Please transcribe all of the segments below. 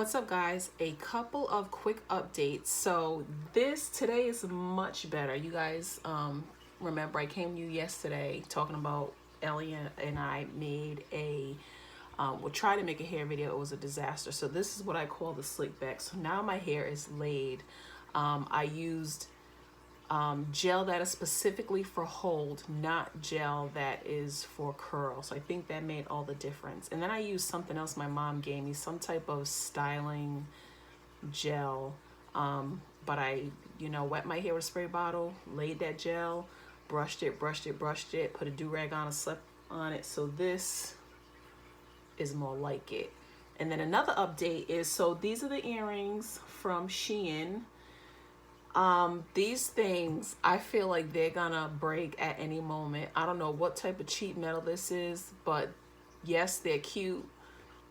What's up, guys? A couple of quick updates. So today is much better. You guys remember I came to you yesterday talking about Ellie and I made we tried to make a hair video. It was a disaster. So this is what I call the slick back. So now my hair is laid. I used gel that is specifically for hold, not gel that is for curl. So I think that made all the difference. And then I used something else my mom gave me, some type of styling gel. But I, wet my hair with a spray bottle, laid that gel, brushed it, put a do-rag on, a slip on it. So this is more like it. And then another update is, so these are the earrings from Shein. These things, I feel like they're gonna break at any moment. I don't know what type of cheap metal this is, but yes, they're cute.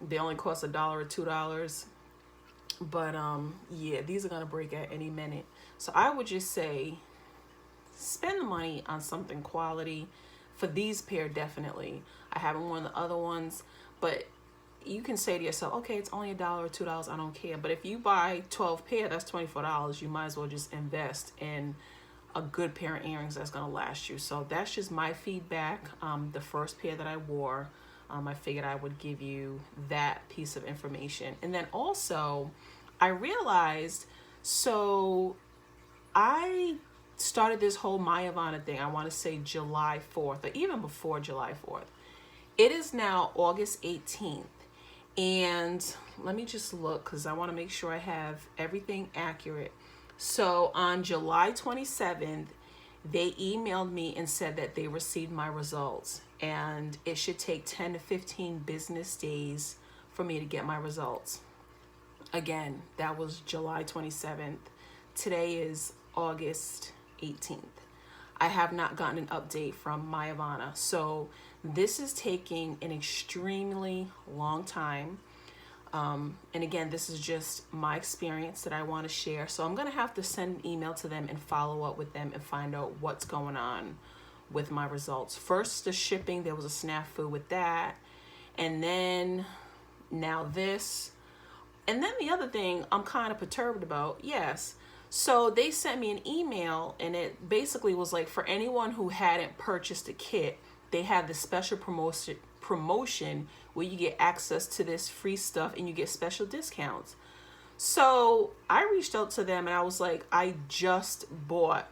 They only cost $1 or $2. But yeah, these are gonna break at any minute. So I would just say spend the money on something quality. For these pair, definitely. I haven't worn the other ones, but you can say to yourself, okay, it's only $1 or $2, I don't care. But if you buy 12 pair, that's $24. You might as well just invest in a good pair of earrings that's gonna last you. So that's just my feedback. The first pair that I wore, I figured I would give you that piece of information. And then also, I realized, so I started this whole Myavana thing, I wanna say July 4th, or even before July 4th. It is now August 18th. And let me just look because I want to make sure I have everything accurate. So on July 27th, they emailed me and said that they received my results. And it should take 10 to 15 business days for me to get my results. Again, that was July 27th. Today is August 18th. I have not gotten an update from Myavana. So this is taking an extremely long time. And again, this is just my experience that I want to share. So I'm going to have to send an email to them and follow up with them and find out what's going on with my results. First, the shipping, there was a snafu with that. And then now this. And then the other thing I'm kind of perturbed about, yes. So they sent me an email and it basically was like, for anyone who hadn't purchased a kit, they had this special promotion where you get access to this free stuff and you get special discounts. So I reached out to them and I was like, I just bought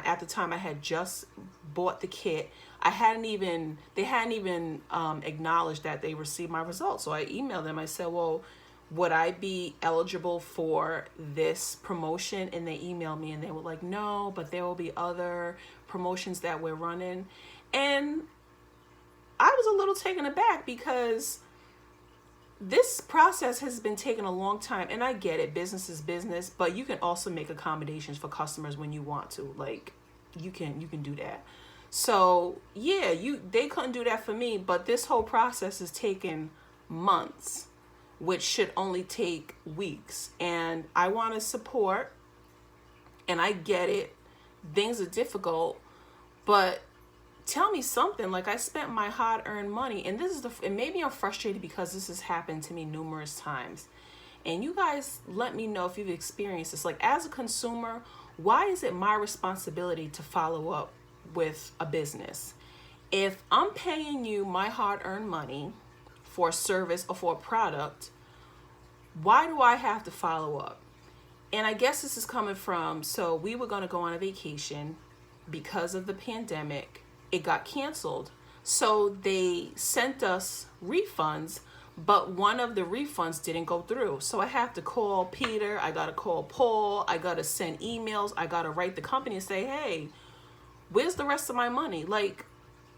at the time I had just bought the kit. They hadn't even acknowledged that they received my results. So I emailed them. I said, well, would I be eligible for this promotion? And they emailed me and they were like, no, but there will be other promotions that we're running. And I was a little taken aback because this process has been taking a long time. And I get it, business is business, but you can also make accommodations for customers when you want to. Like you can do that. So yeah, they couldn't do that for me, but this whole process is taking months, which should only take weeks. And I want to support, and I get it. Things are difficult, but tell me something. Like, I spent my hard-earned money, and and maybe I'm frustrated because this has happened to me numerous times. And you guys let me know if you've experienced this. Like, as a consumer, why is it my responsibility to follow up with a business? If I'm paying you my hard-earned money for a service or for a product, why do I have to follow up? And I guess this is coming from, so we were going to go on a vacation because of the pandemic. It got canceled. So they sent us refunds, but one of the refunds didn't go through. So I have to call Peter. I got to call Paul. I got to send emails. I got to write the company and say, hey, where's the rest of my money? Like,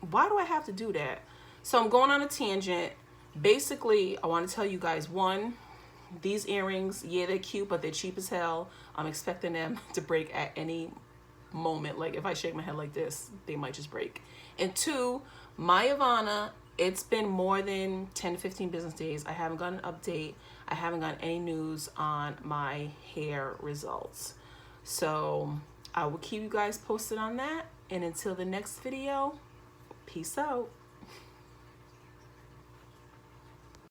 why do I have to do that? So I'm going on a tangent. Basically, I want to tell you guys, one, these earrings, yeah, they're cute, but they're cheap as hell. I'm expecting them to break at any moment. Like if I shake my head like this, they might just break. And two, Myavana, it's been more than 10 to 15 business days. I haven't gotten an update. I haven't gotten any news on my hair results. So I will keep you guys posted on that. And until the next video, peace out.